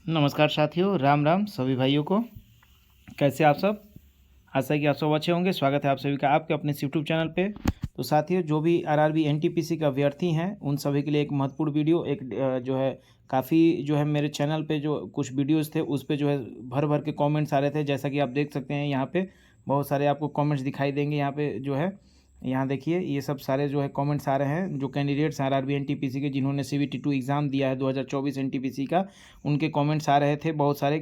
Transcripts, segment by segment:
नमस्कार साथियों, राम राम सभी भाइयों को। कैसे आप सब? आशा है कि आप सब अच्छे होंगे। स्वागत है आप सभी का आपके अपने यूट्यूब चैनल पे। तो साथियों, जो भी आरआरबी एनटीपीसी का अभ्यर्थी हैं उन सभी के लिए एक महत्वपूर्ण वीडियो जो है काफ़ी जो है मेरे चैनल पे जो कुछ वीडियोस थे उस पे जो है भर भर के कमेंट्स आ रहे थे। जैसा कि आप देख सकते हैं यहाँ पे बहुत सारे आपको कमेंट्स दिखाई देंगे। यहाँ पे जो है यहाँ देखिए ये सब सारे जो है कमेंट्स आ रहे हैं जो कैंडिडेट्स आरआरबी एनटीपीसी के जिन्होंने CVT2 एग्ज़ाम दिया है 2024 एनटीपीसी का, उनके कमेंट्स आ रहे थे। बहुत सारे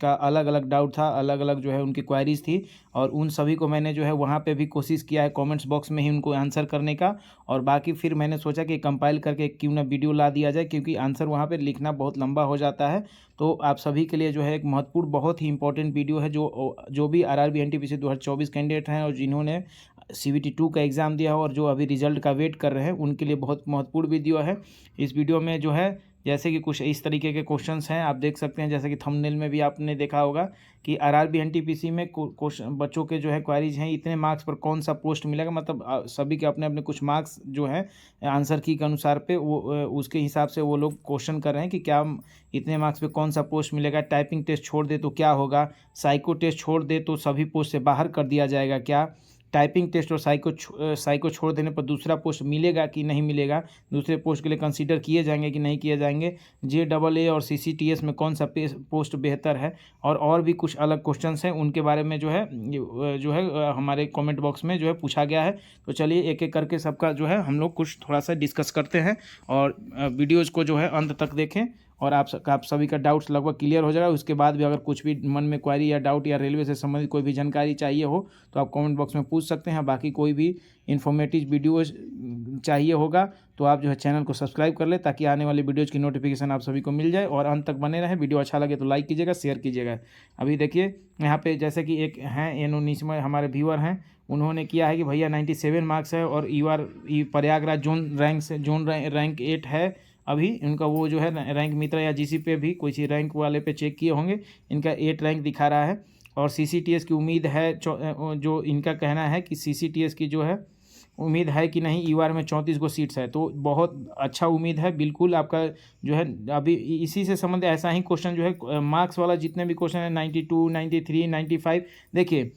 का अलग अलग डाउट था, अलग अलग जो है उनकी क्वायरीज़ थी और उन सभी को मैंने जो है वहाँ पे भी कोशिश किया है कमेंट्स बॉक्स में ही उनको आंसर करने का। और बाकी फिर मैंने सोचा कि कंपाइल करके क्यों ना वीडियो ला दिया जाए, क्योंकि आंसर वहाँ पे लिखना बहुत लंबा हो जाता है। तो आप सभी के लिए जो है एक महत्वपूर्ण बहुत ही इंपॉर्टेंट वीडियो है। जो भी आरआरबी एनटीपीसी 2024 कैंडिडेट हैं और जिन्होंने CVT2 का एग्ज़ाम दिया हो और जो अभी रिजल्ट का वेट कर रहे हैं उनके लिए बहुत महत्वपूर्ण वीडियो है। इस वीडियो में जो है जैसे कि कुछ इस तरीके के क्वेश्चंस हैं, आप देख सकते हैं। जैसे कि थंबनेल में भी आपने देखा होगा कि आरआरबी एनटीपीसी में क्वेश्चन बच्चों के जो है क्वारीज हैं, इतने मार्क्स पर कौन सा पोस्ट मिलेगा। मतलब सभी के अपने अपने कुछ मार्क्स जो है आंसर की के अनुसार पे वो उसके हिसाब से वो लोग क्वेश्चन कर रहे हैं कि क्या इतने मार्क्स पे कौन सा पोस्ट मिलेगा। टाइपिंग टेस्ट छोड़ दे तो क्या होगा, साइको टेस्ट छोड़ दे तो सभी पोस्ट से बाहर कर दिया जाएगा क्या, टाइपिंग टेस्ट और साइको छोड़ देने पर दूसरा पोस्ट मिलेगा कि नहीं मिलेगा, दूसरे पोस्ट के लिए कंसीडर किए जाएंगे कि नहीं किए जाएंगे, JAA और CCTS में कौन सा पोस्ट बेहतर है। और भी कुछ अलग क्वेश्चंस हैं उनके बारे में जो है हमारे कमेंट बॉक्स में जो है पूछा गया है। तो चलिए एक एक करके सबका जो है हम लोग कुछ थोड़ा सा डिस्कस करते हैं और वीडियोज़ को जो है अंत तक देखें और आप सभी का डाउट्स लगभग क्लियर हो जाएगा। उसके बाद भी अगर कुछ भी मन में क्वारी या डाउट या रेलवे से संबंधित कोई भी जानकारी चाहिए हो तो आप कमेंट बॉक्स में पूछ सकते हैं। बाकी कोई भी इन्फॉर्मेटिव वीडियोज़ चाहिए होगा तो आप जो है चैनल को सब्सक्राइब कर ले ताकि आने वाली वीडियोज़ की नोटिफिकेशन आप सभी को मिल जाए और अंत तक बने रहे। वीडियो अच्छा लगे तो लाइक कीजिएगा, शेयर कीजिएगा। अभी देखिए यहाँ पे जैसे कि एक हैं एनोनिस में हमारे व्यूअर हैं, उन्होंने किया है कि भैया 97 मार्क्स है और प्रयागराज जोन रैंक 8 है। अभी इनका वो जो है रैंक मित्रा या GC पे भी कोई रैंक वाले पे चेक किए होंगे, इनका 8 रैंक दिखा रहा है। और CCTS की उम्मीद है जो इनका कहना है कि CCTS की जो है उम्मीद है कि नहीं, UR में 34 गो सीट्स है। तो बहुत अच्छा उम्मीद है बिल्कुल आपका जो है। अभी इसी से संबंधित ऐसा ही क्वेश्चन जो है मार्क्स वाला जितने भी क्वेश्चन है 92, 93, 95, देखिए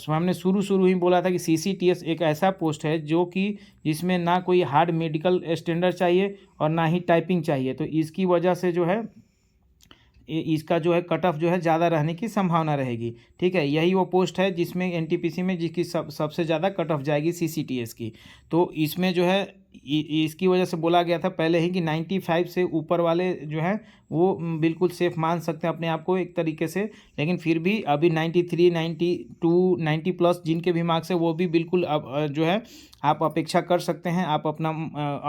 हमने शुरू ही बोला था कि CCTS एक ऐसा पोस्ट है जो कि जिसमें ना कोई हार्ड मेडिकल स्टैंडर्ड चाहिए और ना ही टाइपिंग चाहिए। तो इसकी वजह से जो है इसका जो है कट ऑफ जो है ज़्यादा रहने की संभावना रहेगी। ठीक है, यही वो पोस्ट है जिसमें एनटीपीसी में जिसकी सबसे ज़्यादा कट ऑफ जाएगी CCTS की। तो इसमें जो है इसकी वजह से बोला गया था पहले ही कि 95 से ऊपर वाले जो हैं वो बिल्कुल सेफ मान सकते हैं अपने आप को एक तरीके से। लेकिन फिर भी अभी 93, 92, 90 प्लस जिनके भी मार्क्स है वो भी बिल्कुल अब जो है आप अपेक्षा कर सकते हैं। आप अपना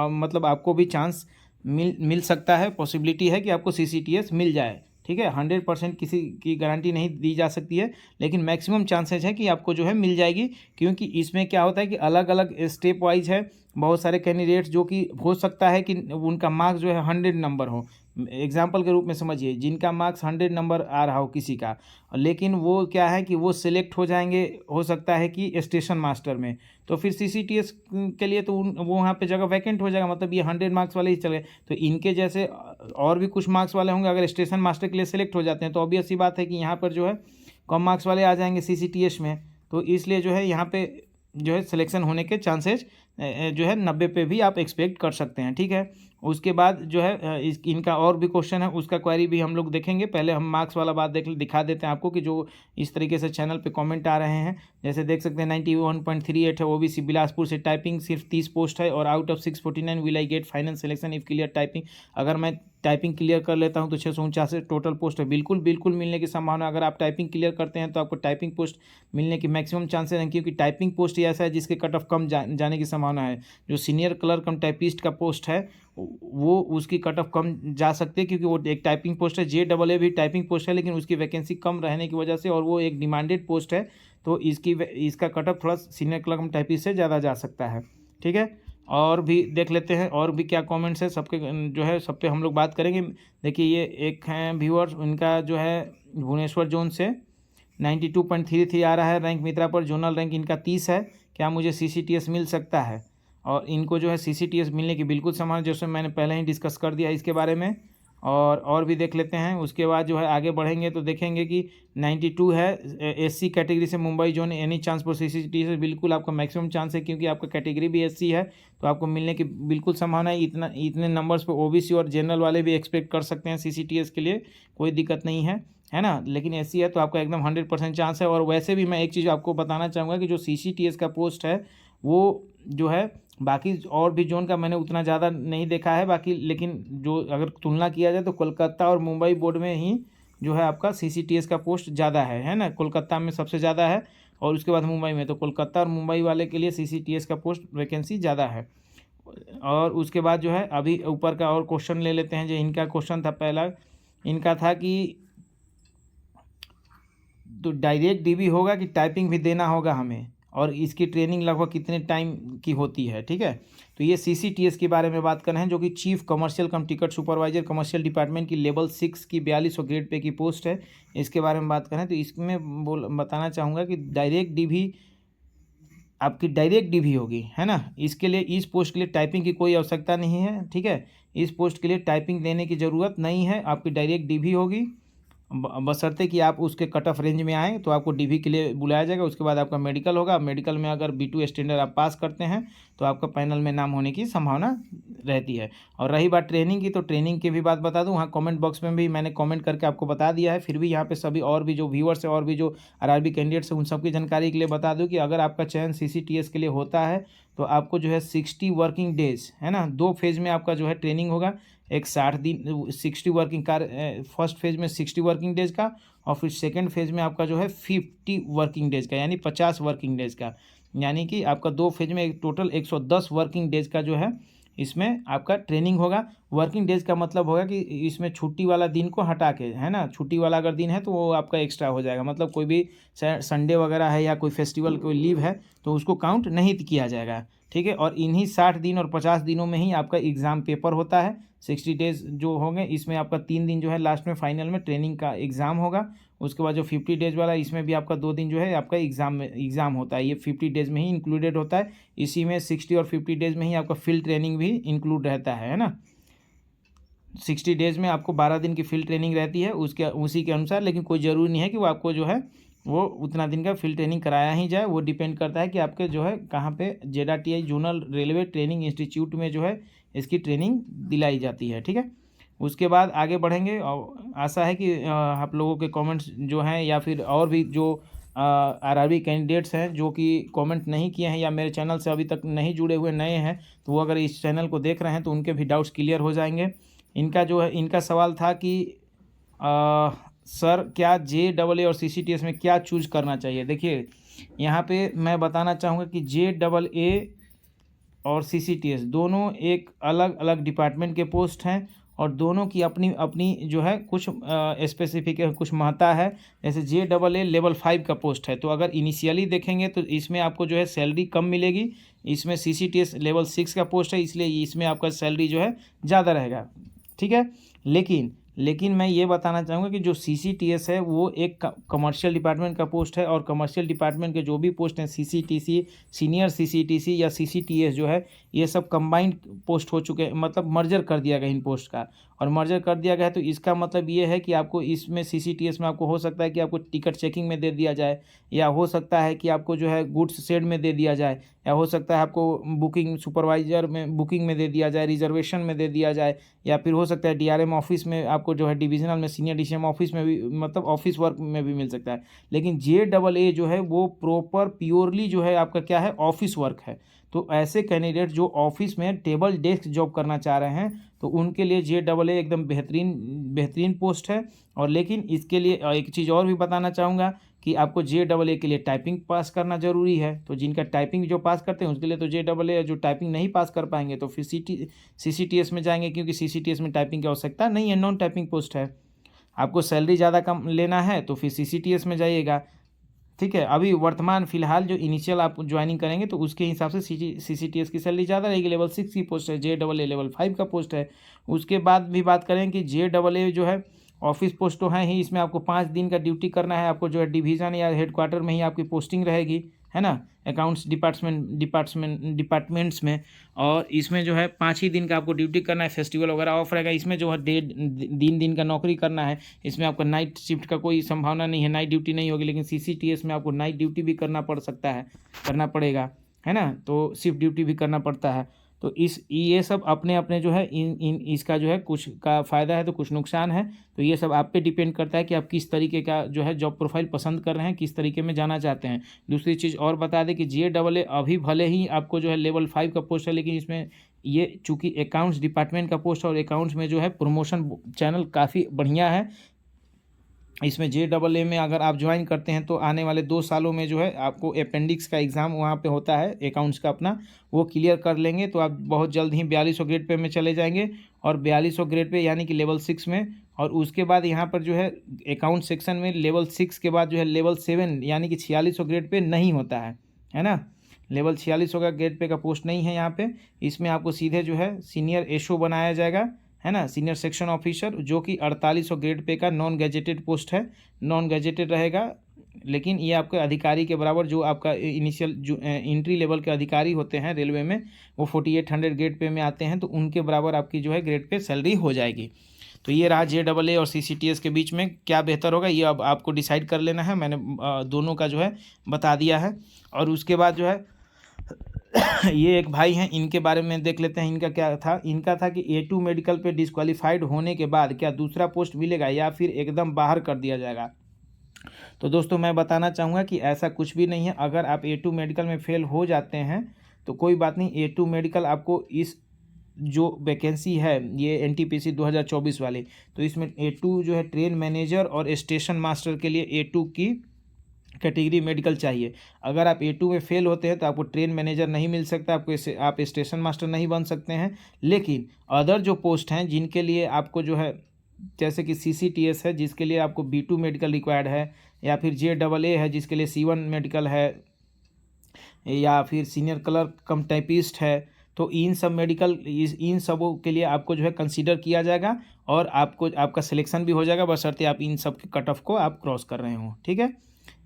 मतलब आपको भी चांस मिल सकता है, पॉसिबिलिटी है कि आपको CCTS मिल जाए। ठीक है, 100% किसी की गारंटी नहीं दी जा सकती है, लेकिन मैक्सिमम चांसेस है कि आपको जो है मिल जाएगी। क्योंकि इसमें क्या होता है कि अलग अलग स्टेप वाइज है। बहुत सारे कैंडिडेट्स जो कि हो सकता है कि उनका मार्क्स जो है 100 नंबर हो, एग्जाम्पल के रूप में समझिए, जिनका मार्क्स 100 नंबर आ रहा हो किसी का, लेकिन वो क्या है कि वो सिलेक्ट हो जाएंगे, हो सकता है कि स्टेशन मास्टर में। तो फिर CCTS के लिए तो वो वहाँ पे जगह वैकेंट हो जाएगा, मतलब ये 100 मार्क्स वाले ही चले। तो इनके जैसे और भी कुछ मार्क्स वाले होंगे, अगर स्टेशन मास्टर के लिए सिलेक्ट हो जाते हैं तो ऑब्वियस सी बात है कि यहाँ पर जो है कम मार्क्स वाले आ जाएंगे CCTS में। तो इसलिए जो है यहाँ पे जो है सिलेक्शन होने के चांसेस जो है 90 पे भी आप एक्सपेक्ट कर सकते हैं। ठीक है, उसके बाद जो है इनका और भी क्वेश्चन है, उसका क्वेरी भी हम लोग देखेंगे। पहले हम मार्क्स वाला बात दिखा देते हैं आपको कि जो इस तरीके से चैनल पे कमेंट आ रहे हैं। जैसे देख सकते हैं 91.38 है, OBC बिलासपुर से, टाइपिंग सिर्फ 30 पोस्ट है और out of 649 will I get final selection if clear typing. अगर मैं टाइपिंग क्लियर कर लेता हूं तो 649 टोटल पोस्ट है, बिल्कुल मिलने की संभावना। अगर आप टाइपिंग क्लियर करते हैं तो आपको टाइपिंग पोस्ट मिलने की मैक्सिमम चांसेस हैं, क्योंकि टाइपिंग पोस्ट ही ऐसा है जिसके कट ऑफ कम जाने की संभावना है। जो सीनियर क्लर्क कम टाइपिस्ट का पोस्ट है वो उसकी कट ऑफ कम जा सकती है, क्योंकि वो एक टाइपिंग पोस्ट है। JAA भी टाइपिंग पोस्ट है, लेकिन उसकी वैकेंसी कम रहने की वजह से और वो एक डिमांडेड पोस्ट है, तो इसका कट ऑफ थोड़ा सीनियर क्लर्क कम टाइपिस्ट से ज़्यादा जा सकता है। ठीक है, और भी देख लेते हैं और भी क्या कमेंट्स है सबके जो है सब पे हम लोग बात करेंगे। देखिए ये एक हैं व्यूअर्स, उनका जो है भुवनेश्वर जोन से 92.33 आ रहा है रैंक मित्रा पर। जोनल रैंक इनका 30 है। क्या मुझे CCTS मिल सकता है? और इनको जो है CCTS मिलने की बिल्कुल संभावना, जैसे मैंने पहले ही डिस्कस कर दिया इसके बारे में। और भी देख लेते हैं। उसके बाद जो है आगे बढ़ेंगे तो देखेंगे कि 92 है एससी कैटेगरी से Mumbai zone, any chance for CCT से, बिल्कुल आपका मैक्सिमम चांस है क्योंकि आपका कैटेगरी भी एससी है तो आपको मिलने की बिल्कुल संभावना है। इतने नंबर्स पे ओबीसी और जनरल वाले भी एक्सपेक्ट कर सकते हैं सीसीटीएस के लिए, कोई दिक्कत नहीं है ना। लेकिन एससी है तो आपका एकदम 100% चांस है। और वैसे भी मैं एक चीज़ आपको बताना चाहूँगा कि जो सीसीटीएस का पोस्ट है वो जो है बाकी और भी जोन का मैंने उतना ज़्यादा नहीं देखा है बाकी, लेकिन जो अगर तुलना किया जाए तो कोलकाता और मुंबई बोर्ड में ही जो है आपका सीसीटीएस का पोस्ट ज़्यादा है ना। कोलकाता में सबसे ज़्यादा है और उसके बाद मुंबई में, तो कोलकाता और मुंबई वाले के लिए सीसीटीएस का पोस्ट वैकेंसी ज़्यादा है। और उसके बाद जो है अभी ऊपर का और क्वेश्चन ले लेते हैं। जो इनका क्वेश्चन था पहला, इनका था कि तो डायरेक्ट डीबी होगा कि टाइपिंग भी देना होगा हमें, और इसकी ट्रेनिंग लगभग कितने टाइम की होती है। ठीक है, तो ये सीसीटीएस के बारे में बात कर रहे हैं जो कि चीफ कमर्शियल कम टिकट सुपरवाइजर कमर्शियल डिपार्टमेंट की लेवल 6 की 4200 ग्रेड पे की पोस्ट है। इसके बारे में बात करें तो इसमें बताना चाहूँगा कि डायरेक्ट डीबी आपकी डायरेक्ट डीबी होगी, है ना। इसके लिए इस पोस्ट के लिए टाइपिंग की कोई आवश्यकता नहीं है। ठीक है, इस पोस्ट के लिए टाइपिंग देने की ज़रूरत नहीं है, आपकी डायरेक्ट डीबी होगी बशर्ते कि आप उसके कट ऑफ रेंज में आएँ तो आपको डीवी के लिए बुलाया जाएगा। उसके बाद आपका मेडिकल होगा, मेडिकल में अगर B2 स्टैंडर्ड आप पास करते हैं तो आपका पैनल में नाम होने की संभावना रहती है। और रही बात ट्रेनिंग की, तो ट्रेनिंग की भी बात बता दूं, वहाँ कमेंट बॉक्स में भी मैंने कमेंट करके आपको बता दिया है। फिर भी यहाँ पे सभी और भी जो व्यूअर्स है और भी जो आरआरबी कैंडिडेट्स हैं उन सबकी जानकारी के लिए बता दूँ कि अगर आपका चयन सीसीटीएस के लिए होता है तो आपको जो है 60 वर्किंग डेज, है ना, 2 फेज़ में आपका जो है ट्रेनिंग होगा। एक 60 दिन 60 वर्किंग फर्स्ट फेज़ में 60 वर्किंग डेज़ का, और फिर सेकंड फेज़ में आपका जो है 50 वर्किंग डेज़ का, यानी 50 वर्किंग डेज़ का। यानी कि आपका 2 फेज़ में एक टोटल 110 वर्किंग डेज़ का जो है इसमें आपका ट्रेनिंग होगा। वर्किंग डेज़ का मतलब होगा कि इसमें छुट्टी वाला दिन को हटा के, है ना, छुट्टी वाला अगर दिन है तो वो आपका एक्स्ट्रा हो जाएगा। मतलब कोई भी संडे वगैरह है या कोई फेस्टिवल कोई लीव है तो उसको काउंट नहीं किया जाएगा। ठीक है, और इन्हीं 60 दिन और 50 दिनों में ही आपका एग्ज़ाम पेपर होता है। 60 डेज़ जो होंगे इसमें आपका 3 दिन जो है लास्ट में फाइनल में ट्रेनिंग का एग्ज़ाम होगा। उसके बाद जो 50 डेज़ वाला इसमें भी आपका 2 दिन जो है आपका एग्ज़ाम होता है। ये 50 डेज़ में ही इंक्लूडेड होता है। इसी में 60 और 50 डेज़ में ही आपका फील्ड ट्रेनिंग भी इंक्लूड रहता है ना। 60 डेज़ में आपको 12 दिन की फील्ड ट्रेनिंग रहती है उसी के अनुसार, लेकिन कोई ज़रूरी नहीं है कि वो आपको जो है वो उतना दिन का फील्ड ट्रेनिंग कराया ही जाए। वो डिपेंड करता है कि आपके जो है कहाँ पे ZRTI zonal railway training institute में जो है इसकी ट्रेनिंग दिलाई जाती है। ठीक है, उसके बाद आगे बढ़ेंगे और आशा है कि आप लोगों के कमेंट्स जो हैं या फिर और भी जो आरआरबी कैंडिडेट्स हैं जो कि कमेंट नहीं किए हैं या मेरे चैनल से अभी तक नहीं जुड़े हुए नए हैं तो वो अगर इस चैनल को देख रहे हैं तो उनके भी डाउट्स क्लियर हो जाएंगे। इनका जो है इनका सवाल था कि सर क्या JAA और CCTS में क्या चूज करना चाहिए। देखिए यहाँ पे मैं बताना चाहूँगा कि JAA और CCTS दोनों एक अलग अलग डिपार्टमेंट के पोस्ट हैं और दोनों की अपनी अपनी जो है कुछ स्पेसिफिक कुछ महत्ता है। जैसे JAA लेवल 5 का पोस्ट है तो अगर इनिशियली देखेंगे तो इसमें आपको जो है सैलरी कम मिलेगी। इसमें CCTS लेवल 6 का पोस्ट है इसलिए इसमें आपका सैलरी जो है ज़्यादा रहेगा। ठीक है, लेकिन मैं ये बताना चाहूँगा कि जो CCTS है वो एक कमर्शियल डिपार्टमेंट का पोस्ट है और कमर्शियल डिपार्टमेंट के जो भी पोस्ट हैं CCTC, सीनियर CCTC या CCTS जो है ये सब कंबाइंड पोस्ट हो चुके हैं, मतलब मर्जर कर दिया गया इन पोस्ट का। और मर्जर कर दिया गया है तो इसका मतलब ये है कि आपको इसमें CCTS में आपको हो सकता है कि आपको टिकट चेकिंग में दे दिया जाए, या हो सकता है कि आपको जो है गुड्स शेड में दे दिया जाए, या हो सकता है आपको बुकिंग सुपरवाइजर में बुकिंग में दे दिया जाए, रिजर्वेशन में दे दिया जाए, या फिर हो सकता है DRM ऑफिस में आपको जो है डिविजनल में सीनियर DCM ऑफिस में भी, मतलब ऑफिस वर्क में भी मिल सकता है। लेकिन JAA जो है वो प्रॉपर प्योरली जो है आपका क्या है ऑफिस वर्क है। तो ऐसे कैंडिडेट जो ऑफिस में टेबल डेस्क जॉब करना चाह रहे हैं तो उनके लिए JAA एकदम बेहतरीन पोस्ट है। और लेकिन इसके लिए एक चीज़ और भी बताना चाहूँगा कि आपको JAA के लिए टाइपिंग पास करना ज़रूरी है। तो जिनका टाइपिंग जो पास करते हैं उसके लिए तो JAA, जो टाइपिंग नहीं पास कर पाएंगे तो फिर CCTS में जाएंगे, क्योंकि CCTS में टाइपिंग की आवश्यकता नहीं है, नॉन टाइपिंग पोस्ट है। आपको सैलरी ज़्यादा कम लेना है तो फिर CCTS में जाइएगा। ठीक है, अभी वर्तमान फिलहाल जो इनिशियल आप ज्वाइनिंग करेंगे तो उसके हिसाब से CCTS की सैलरी ज़्यादा रहेगी। लेवल 6 की पोस्ट है, JAA लेवल 5 का पोस्ट है। उसके बाद भी बात करें कि JAA जो है ऑफिस पोस्ट तो है ही, इसमें आपको 5 दिन का ड्यूटी करना है। आपको जो है डिवीज़न या हेडक्वार्टर में ही आपकी पोस्टिंग रहेगी, है ना, अकाउंट्स डिपार्टमेंट्स में। और इसमें जो है 5 ही दिन का आपको ड्यूटी करना है, फेस्टिवल वगैरह ऑफ रहेगा। इसमें जो है 1.5 दिन का नौकरी करना है। इसमें आपका नाइट शिफ्ट का कोई संभावना नहीं है, नाइट ड्यूटी नहीं होगी। लेकिन CCTS में आपको नाइट ड्यूटी भी करना पड़ेगा, है ना, तो शिफ्ट ड्यूटी भी करना पड़ता है। तो ये सब अपने अपने जो है इसका जो है कुछ का फ़ायदा है तो कुछ नुकसान है। तो ये सब आप पे डिपेंड करता है कि आप किस तरीके का जो है जॉब प्रोफाइल पसंद कर रहे हैं, किस तरीके में जाना चाहते हैं। दूसरी चीज़ और बता दें कि GAA अभी भले ही आपको जो है लेवल 5 का पोस्ट है, लेकिन इसमें ये चूँकि अकाउंट्स डिपार्टमेंट का पोस्ट और अकाउंट्स में जो है प्रमोशन चैनल काफ़ी बढ़िया है। इसमें JAA में अगर आप ज्वाइन करते हैं तो आने वाले 2 सालों में जो है आपको अपेंडिक्स का एग्ज़ाम वहाँ पे होता है अकाउंट्स का अपना, वो क्लियर कर लेंगे तो आप बहुत जल्द ही 4200 ग्रेड पे में चले जाएंगे। और 4200 ग्रेड पे यानी कि लेवल 6 में। और उसके बाद यहाँ पर जो है अकाउंट सेक्शन में लेवल 6 के बाद जो है लेवल 7 यानी कि 4600 ग्रेड पे नहीं होता है ना। लेवल 4600 का ग्रेड पे का पोस्ट नहीं है यहाँ पे। इसमें आपको सीधे जो है सीनियर SO बनाया जाएगा, है ना, सीनियर सेक्शन ऑफिसर, जो कि 4800 ग्रेड पे का नॉन गैजेटेड पोस्ट है, नॉन गैजेटेड रहेगा। लेकिन ये आपके अधिकारी के बराबर जो आपका इनिशियल जो एंट्री लेवल के अधिकारी होते हैं रेलवे में, वो 4800 ग्रेड पे में आते हैं, तो उनके बराबर आपकी जो है ग्रेड पे सैलरी हो जाएगी। तो ये रहा JAA और CCTS के बीच में क्या बेहतर होगा, ये अब आपको डिसाइड कर लेना है। मैंने दोनों का जो है बता दिया है। और उसके बाद जो है ये एक भाई हैं, इनके बारे में देख लेते हैं। इनका क्या था, इनका था कि A2 मेडिकल पे डिस्क्वालीफाइड होने के बाद क्या दूसरा पोस्ट मिलेगा या फिर एकदम बाहर कर दिया जाएगा। तो दोस्तों मैं बताना चाहूँगा कि ऐसा कुछ भी नहीं है। अगर आप A2 मेडिकल में फेल हो जाते हैं तो कोई बात नहीं, A2 मेडिकल आपको इस जो वैकेंसी है ये NTPC 2024 वाली, तो इसमें A2 जो है ट्रेन मैनेजर और स्टेशन मास्टर के लिए A2 की कैटेगरी मेडिकल चाहिए। अगर आप A2 में फेल होते हैं तो आपको ट्रेन मैनेजर नहीं मिल सकता, आप स्टेशन मास्टर नहीं बन सकते हैं। लेकिन अदर जो पोस्ट हैं जिनके लिए आपको जो है, जैसे कि CCTS है जिसके लिए आपको B2 मेडिकल रिक्वायर्ड है, या फिर JAA है जिसके लिए C1 मेडिकल है, या फिर सीनियर क्लर्क कम टाइपिस्ट है, तो इन सबों के लिए आपको जो है कंसीडर किया जाएगा और आपका सिलेक्शन भी हो जाएगा, बशर्ते आप इन सब के कट ऑफ को आप क्रॉस कर रहे हो, ठीक है।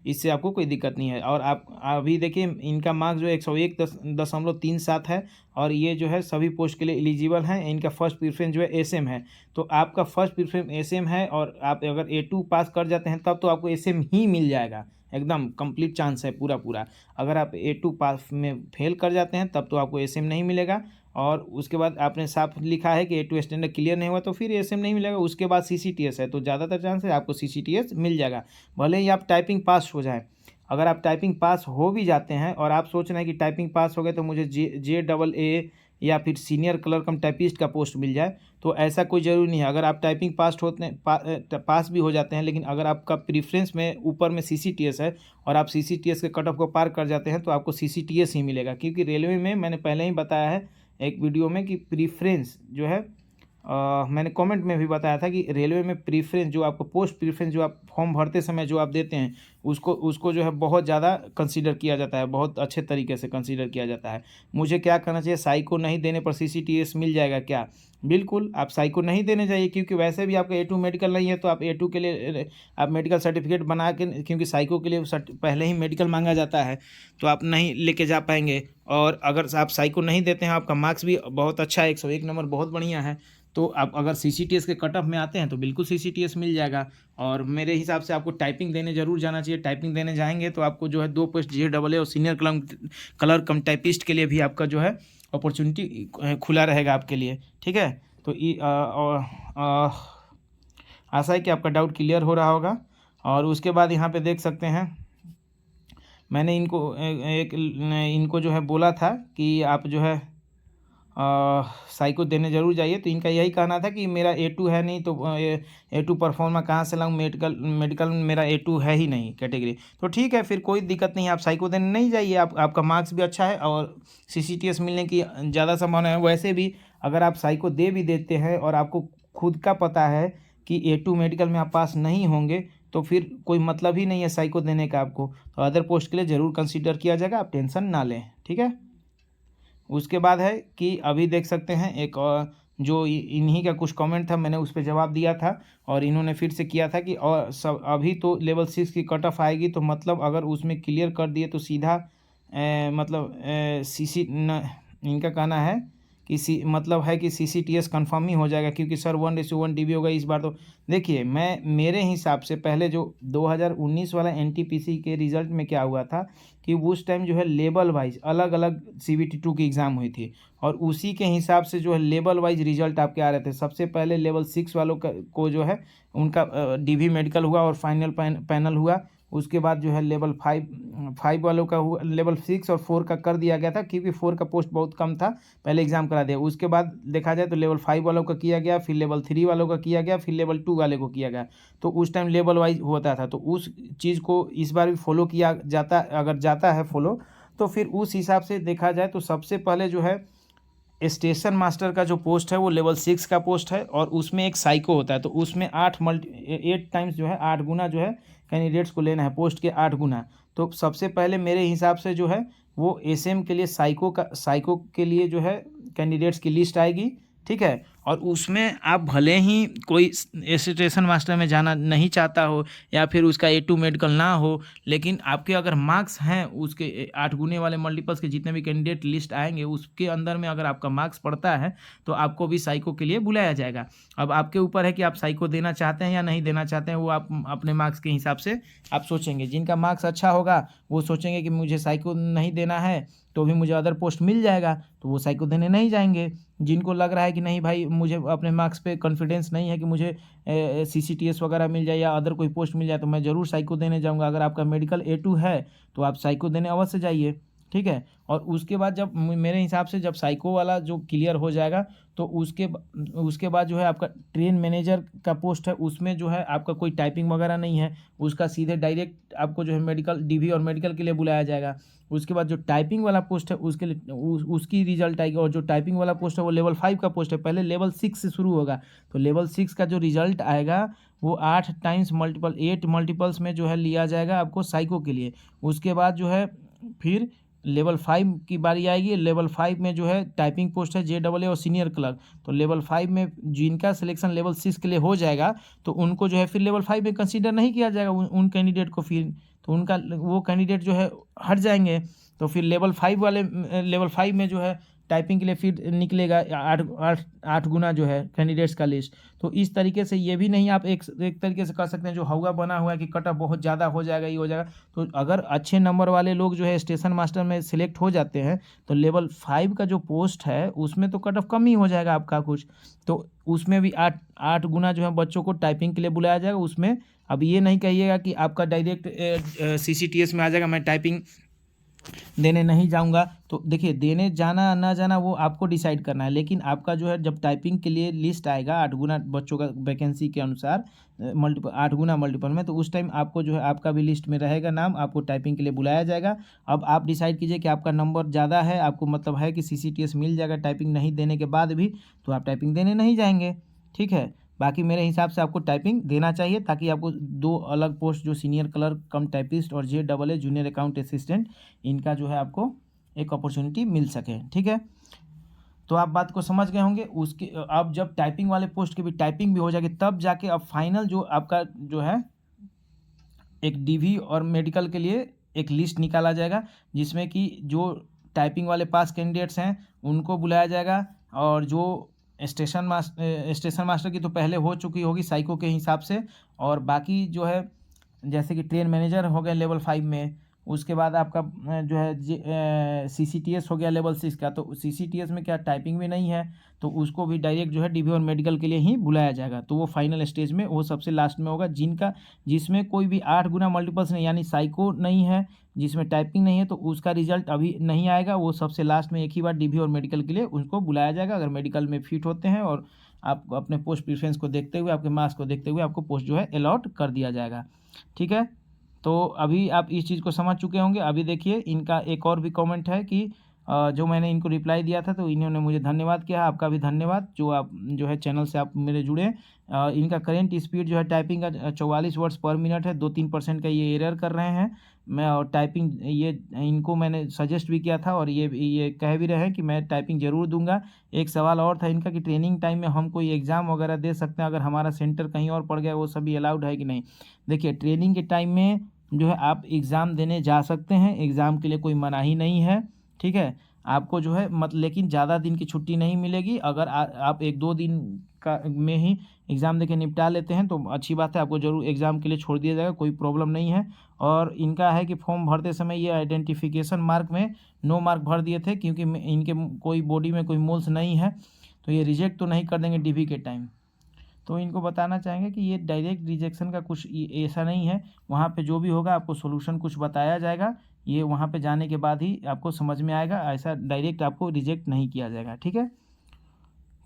इससे आपको कोई दिक्कत नहीं है। और आप अभी देखिए इनका मार्क्स जो 101.37 है, और ये जो है सभी पोस्ट के लिए एलिजिबल हैं। इनका फर्स्ट प्रेफरेंस जो है SM है, तो आपका फर्स्ट प्रेफरेंस SM है। और आप अगर A2 पास कर जाते हैं तब तो आपको SM ही मिल जाएगा, एकदम कंप्लीट चांस है पूरा। अगर आप A2 पास में फेल कर जाते हैं तब तो आपको SM नहीं मिलेगा। और उसके बाद आपने साफ लिखा है कि A2 स्टैंडर्ड क्लियर नहीं हुआ तो फिर SM नहीं मिलेगा। उसके बाद CCTS है, तो ज़्यादातर चांस है आपको CCTS मिल जाएगा, भले ही आप टाइपिंग पास हो जाए। अगर आप टाइपिंग पास हो भी जाते हैं और आप सोच रहे हैं कि टाइपिंग पास हो गए तो मुझे JAA या फिर सीनियर क्लर्क कम टाइपिस्ट का पोस्ट मिल जाए, तो ऐसा कोई ज़रूरी नहीं है। अगर आप टाइपिंग पास भी हो जाते हैं, लेकिन अगर आपका प्रीफ्रेंस में ऊपर में CCTS है और आप CCTS के कट ऑफ को पार कर जाते हैं तो आपको CCTS ही मिलेगा। क्योंकि रेलवे में मैंने पहले ही बताया है एक वीडियो में कि प्रीफ्रेंस जो है, मैंने कमेंट में भी बताया था कि रेलवे में प्रीफ्रेंस जो आपको पोस्ट प्रीफ्रेंस जो आप फॉर्म भरते समय जो आप देते हैं उसको जो है बहुत ज़्यादा कंसीडर किया जाता है, बहुत अच्छे तरीके से कंसीडर किया जाता है। मुझे क्या करना चाहिए, साइको नहीं देने पर CCTS मिल जाएगा क्या? बिल्कुल, आप साइको नहीं देने चाहिए, क्योंकि वैसे भी आपका A2 मेडिकल नहीं है तो आप A2 के लिए आप मेडिकल सर्टिफिकेट बना के, क्योंकि साइको के लिए पहले ही मेडिकल मांगा जाता है, तो आप नहीं लेके जा पाएंगे। और अगर आप साइको नहीं देते हैं, आपका मार्क्स भी बहुत अच्छा है, 101 नंबर बहुत बढ़िया है, तो आप अगर CCTS के कट ऑफ में आते हैं तो बिल्कुल CCTS मिल जाएगा। और मेरे हिसाब से आपको टाइपिंग देने ज़रूर जाना चाहिए। टाइपिंग देने जाएंगे तो आपको जो है 2 पोस्ट JAA और सीनियर क्लर्क कम टाइपिस्ट के लिए भी आपका जो है अपॉर्चुनिटी खुला रहेगा आपके लिए, ठीक है। तो आशा है कि आपका डाउट क्लियर हो रहा होगा। और उसके बाद यहाँ पे देख सकते हैं मैंने इनको जो है बोला था कि आप जो है साइको देने ज़रूर जाइए, तो इनका यही कहना था कि मेरा A2 है नहीं तो A2 परफॉर्मा कहाँ से लाऊं, मेडिकल मेरा A2 है ही नहीं कैटेगरी। तो ठीक है, फिर कोई दिक्कत नहीं है, आप साइको देने नहीं जाइए, आपका मार्क्स भी अच्छा है और CCTS मिलने की ज़्यादा संभावना है। वैसे भी अगर आप साइको दे भी देते हैं और आपको खुद का पता है कि A2 मेडिकल में आप पास नहीं होंगे, तो फिर कोई मतलब ही नहीं है साइको देने का आपको। तो अदर पोस्ट के लिए ज़रूर कंसिडर किया जाएगा, आप टेंशन ना लें, ठीक है। उसके बाद है कि अभी देख सकते हैं एक जो इन्हीं का कुछ कमेंट था, मैंने उस पर जवाब दिया था और इन्होंने फिर से किया था कि और सब अभी तो लेवल 6 की कट ऑफ आएगी, तो मतलब अगर उसमें क्लियर कर दिए तो सीधा मतलब इनका कहना है कि मतलब है कि CCTS कन्फर्म ही हो जाएगा, क्योंकि सर 1:1 DB होगा इस बार। तो देखिए, मेरे हिसाब से पहले जो 2019 वाला NTPC के रिज़ल्ट में क्या हुआ था कि उस टाइम जो है लेवल वाइज अलग अलग CBT2 की एग्ज़ाम हुई थी, और उसी के हिसाब से जो है लेवल वाइज रिजल्ट आपके आ रहे थे। सबसे पहले लेवल 6 वालों को जो है उनका DV मेडिकल हुआ और फाइनल पैनल हुआ। उसके बाद जो है लेवल 5 वालों का हुआ, लेवल 6 और 4 का कर दिया गया था, क्योंकि 4 का पोस्ट बहुत कम था, पहले एग्जाम करा दिया। उसके बाद देखा जाए तो लेवल 5 वालों का किया गया, फिर लेवल 3 वालों का किया गया, फिर लेवल 2 वाले को किया गया। तो उस टाइम लेवल वाइज होता था, तो उस चीज़ को इस बार भी फॉलो किया जाता, अगर जाता है फॉलो, तो फिर उस हिसाब से देखा जाए तो सबसे पहले जो है स्टेशन मास्टर का जो पोस्ट है वो लेवल 6 का पोस्ट है, और उसमें एक साइको होता है। तो उसमें 8 टाइम्स जो है 8 गुना जो है कैंडिडेट्स को लेना है, पोस्ट के 8 गुना। तो सबसे पहले मेरे हिसाब से जो है वो SM के लिए साइको के लिए जो है कैंडिडेट्स की लिस्ट आएगी, ठीक है। और उसमें आप भले ही कोई स्टेशन मास्टर में जाना नहीं चाहता हो, या फिर उसका A2 मेडिकल ना हो, लेकिन आपके अगर मार्क्स हैं उसके 8 गुने वाले मल्टीपल्स के जितने भी कैंडिडेट लिस्ट आएंगे उसके अंदर में अगर आपका मार्क्स पड़ता है तो आपको भी साइको के लिए बुलाया जाएगा। अब आपके ऊपर है कि आप साइको देना चाहते हैं या नहीं देना चाहते हैं, वो आप अपने मार्क्स के हिसाब से आप सोचेंगे। जिनका मार्क्स अच्छा होगा वो सोचेंगे कि मुझे साइको नहीं देना है तो भी मुझे अदर पोस्ट मिल जाएगा, तो वो साइको देने नहीं जाएंगे। जिनको लग रहा है कि नहीं भाई, मुझे अपने मार्क्स पे कॉन्फिडेंस नहीं है कि मुझे CCTS वगैरह मिल जाए या अदर कोई पोस्ट मिल जाए, तो मैं ज़रूर साइको देने जाऊंगा। अगर आपका मेडिकल A2 है तो आप साइको देने अवश्य जाइए, ठीक है। और उसके बाद जब मेरे हिसाब से जब साइको वाला जो क्लियर हो जाएगा तो उसके बाद जो है आपका ट्रेन मैनेजर का पोस्ट है, उसमें जो है आपका कोई टाइपिंग वगैरह नहीं है, उसका सीधे डायरेक्ट आपको जो है मेडिकल DV और मेडिकल के लिए बुलाया जाएगा। उसके बाद जो टाइपिंग वाला पोस्ट है उसके लिए उसकी रिजल्ट आएगी, और जो टाइपिंग वाला पोस्ट है वो लेवल 5 का पोस्ट है, पहले लेवल 6 से शुरू होगा। तो लेवल 6 का जो रिजल्ट आएगा वो 8 टाइम्स मल्टीपल 8 मल्टीपल्स में जो है लिया जाएगा आपको साइको के लिए। उसके बाद जो है फिर लेवल 5 की बारी आएगी। लेवल 5 में जो है टाइपिंग पोस्ट है JAA और सीनियर क्लर्क। तो लेवल 5 में जिनका सिलेक्शन लेवल 6 के लिए हो जाएगा तो उनको जो है फिर लेवल 5 में कंसीडर नहीं किया जाएगा उन कैंडिडेट को, फिर तो उनका वो कैंडिडेट जो है हट जाएंगे। तो फिर लेवल 5 में जो है टाइपिंग के लिए फिर निकलेगा 8 गुना जो है कैंडिडेट्स का लिस्ट। तो इस तरीके से ये भी नहीं आप एक तरीके से कर सकते हैं जो हवा बना हुआ है कि कट ऑफ बहुत ज़्यादा हो जाएगा, ये हो जाएगा। तो अगर अच्छे नंबर वाले लोग जो है स्टेशन मास्टर में सिलेक्ट हो जाते हैं तो लेवल 5 का जो पोस्ट है उसमें तो कट ऑफ कम ही हो जाएगा आपका कुछ। तो उसमें भी 8 गुना जो है बच्चों को टाइपिंग के लिए बुलाया जाएगा उसमें। अब ये नहीं कहिएगा कि आपका डायरेक्ट CCTS में आ जाएगा, मैं टाइपिंग देने नहीं जाऊंगा। तो देखिए, देने जाना ना जाना वो आपको डिसाइड करना है, लेकिन आपका जो है जब टाइपिंग के लिए लिस्ट आएगा 8 गुना बच्चों का वैकेंसी के अनुसार मल्टीपल 8 गुना मल्टीपल में, तो उस टाइम आपको जो है आपका भी लिस्ट में रहेगा नाम, आपको टाइपिंग के लिए बुलाया जाएगा। अब आप डिसाइड कीजिए कि आपका नंबर ज़्यादा है, आपको मतलब है कि CCTS मिल जाएगा टाइपिंग नहीं देने के बाद भी, तो आप टाइपिंग देने नहीं जाएंगे, ठीक है। बाकी मेरे हिसाब से आपको टाइपिंग देना चाहिए, ताकि आपको 2 अलग पोस्ट जो सीनियर क्लर्क कम टाइपिस्ट और JAA जूनियर अकाउंट असिस्टेंट, इनका जो है आपको एक अपॉर्चुनिटी मिल सके, ठीक है। तो आप बात को समझ गए होंगे। उसके अब जब टाइपिंग वाले पोस्ट की भी टाइपिंग भी हो जाएगी तब जाके अब फाइनल जो आपका जो है एक DV और मेडिकल के लिए एक लिस्ट निकाला जाएगा, जिसमें कि जो टाइपिंग वाले पास कैंडिडेट्स हैं उनको बुलाया जाएगा, और जो स्टेशन मास्टर की तो पहले हो चुकी होगी साइको के हिसाब से, और बाकी जो है जैसे कि ट्रेन मैनेजर हो गए लेवल 5 में। उसके बाद आपका जो है CCTS हो गया लेवल 6 का। तो CCTS में क्या टाइपिंग भी नहीं है, तो उसको भी डायरेक्ट जो है DV और मेडिकल के लिए ही बुलाया जाएगा। तो वो फाइनल स्टेज में, वो सबसे लास्ट में होगा जिसमें कोई भी 8 गुना मल्टीपल्स नहीं, यानी साइको नहीं है, जिसमें टाइपिंग नहीं है, तो उसका रिजल्ट अभी नहीं आएगा। वो सबसे लास्ट में एक ही बार DV और मेडिकल के लिए उनको बुलाया जाएगा। अगर मेडिकल में फिट होते हैं और आप अपने पोस्ट प्रेफरेंस को देखते हुए, आपके मार्क्स को देखते हुए आपको पोस्ट जो है अलॉट कर दिया जाएगा, ठीक है। तो अभी आप इस चीज़ को समझ चुके होंगे। अभी देखिए, इनका एक और भी कमेंट है कि जो मैंने इनको रिप्लाई दिया था तो इन्होंने मुझे धन्यवाद किया है। आपका भी धन्यवाद जो आप जो है चैनल से आप मेरे जुड़े। इनका करेंट स्पीड जो है टाइपिंग का 44 वर्ड्स पर मिनट है। 2-3% का ये एरर कर रहे हैं। मैं और टाइपिंग ये इनको मैंने सजेस्ट भी किया था, और ये कह भी रहे हैं कि मैं टाइपिंग ज़रूर दूंगा। एक सवाल और था इनका कि ट्रेनिंग टाइम में हम कोई एग्ज़ाम वगैरह दे सकते हैं अगर हमारा सेंटर कहीं और पड़ गया, वो सभी अलाउड है कि नहीं। देखिए, ट्रेनिंग के टाइम में जो है आप एग्ज़ाम देने जा सकते हैं, एग्ज़ाम के लिए कोई मनाही नहीं है, ठीक है। आपको जो है लेकिन ज़्यादा दिन की छुट्टी नहीं मिलेगी। अगर आप 1-2 दिन का में ही एग्ज़ाम देके निपटा लेते हैं तो अच्छी बात है, आपको ज़रूर एग्ज़ाम के लिए छोड़ दिया जाएगा, कोई प्रॉब्लम नहीं है। और इनका है कि फॉर्म भरते समय ये आइडेंटिफिकेशन मार्क में नो मार्क भर दिए थे, क्योंकि इनके कोई बॉडी में कोई मोल्स नहीं है, तो ये रिजेक्ट तो नहीं कर देंगे डीवी के टाइम। तो इनको बताना चाहेंगे कि ये डायरेक्ट रिजेक्शन का कुछ ऐसा नहीं है। वहाँ पे जो भी होगा आपको सॉल्यूशन कुछ बताया जाएगा, ये वहाँ पे जाने के बाद ही आपको समझ में आएगा, ऐसा डायरेक्ट आपको रिजेक्ट नहीं किया जाएगा, ठीक है।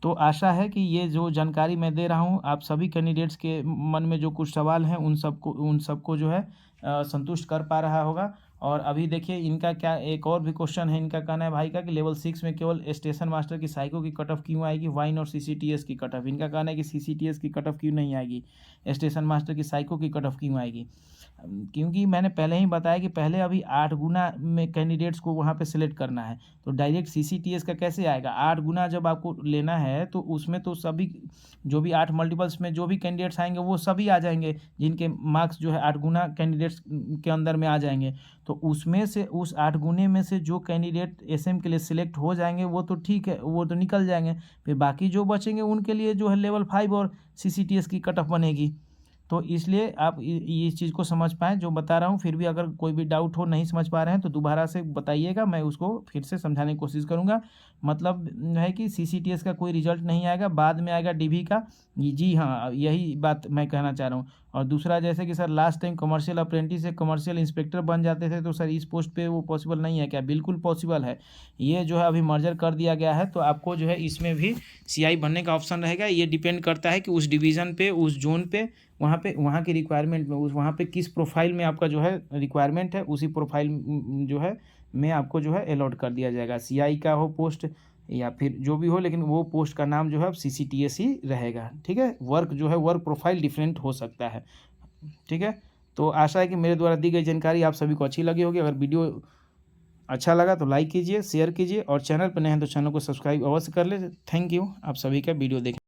तो आशा है कि ये जो जानकारी मैं दे रहा हूँ आप सभी कैंडिडेट्स के मन में जो कुछ सवाल हैं उन सबको जो है संतुष्ट कर पा रहा होगा। और अभी देखिए इनका क्या एक और भी क्वेश्चन है, इनका कहना है भाई का कि लेवल 6 में केवल स्टेशन मास्टर की साइको की कट ऑफ क्यों आएगी, वाइन और सीसीटीएस की कट ऑफ। इनका कहना है कि सीसीटीएस की कट ऑफ क्यों नहीं आएगी, स्टेशन मास्टर की साइको की कट ऑफ क्यों आएगी। क्योंकि मैंने पहले ही बताया कि पहले अभी 8 गुना में कैंडिडेट्स को वहाँ पे सिलेक्ट करना है, तो डायरेक्ट सीसीटीएस का कैसे आएगा। 8 गुना जब आपको लेना है तो उसमें तो सभी जो भी 8 मल्टीपल्स में जो भी कैंडिडेट्स आएंगे वो सभी आ जाएंगे, जिनके मार्क्स जो है 8 गुना कैंडिडेट्स के अंदर में आ जाएंगे। तो उसमें से उस 8 गुने में से जो कैंडिडेट एसएम के लिए सिलेक्ट हो जाएंगे वो तो ठीक है, वो तो निकल जाएंगे। फिर बाकी जो बचेंगे उनके लिए जो है लेवल 5 और सीसीटीएस की कट ऑफ बनेगी। तो इसलिए आप इस चीज़ को समझ पाएँ जो बता रहा हूँ। फिर भी अगर कोई भी डाउट हो, नहीं समझ पा रहे हैं तो दोबारा से बताइएगा, मैं उसको फिर से समझाने की कोशिश करूँगा। मतलब है कि सीसीटीएस का कोई रिजल्ट नहीं आएगा, बाद में आएगा डीवी का। जी हाँ, यही बात मैं कहना चाह रहा हूँ। और दूसरा, जैसे कि sir last time commercial apprentice से कमर्शियल इंस्पेक्टर बन जाते थे, तो सर इस पोस्ट पे वो पॉसिबल नहीं है क्या? बिल्कुल पॉसिबल है। ये जो है अभी मर्जर कर दिया गया है, तो आपको जो है इसमें भी सीआई बनने का ऑप्शन रहेगा। ये डिपेंड करता है कि उस डिवीज़न पे, उस जोन पे, वहाँ पे वहाँ की रिक्वायरमेंट में, उस वहाँ पे किस प्रोफाइल में आपका जो है रिक्वायरमेंट है, उसी प्रोफाइल जो है में आपको जो है अलॉट कर दिया जाएगा। सीआई का हो पोस्ट या फिर जो भी हो, लेकिन वो पोस्ट का नाम जो है अब सीसीटीएस ही रहेगा, ठीक है। वर्क जो है वर्क प्रोफाइल डिफरेंट हो सकता है, ठीक है। तो आशा है कि मेरे द्वारा दी गई जानकारी आप सभी को अच्छी लगी होगी। अगर वीडियो अच्छा लगा तो लाइक कीजिए, शेयर कीजिए, और चैनल पर नए हैं तो चैनल को सब्सक्राइब अवश्य कर ले। थैंक यू आप सभी का वीडियो देख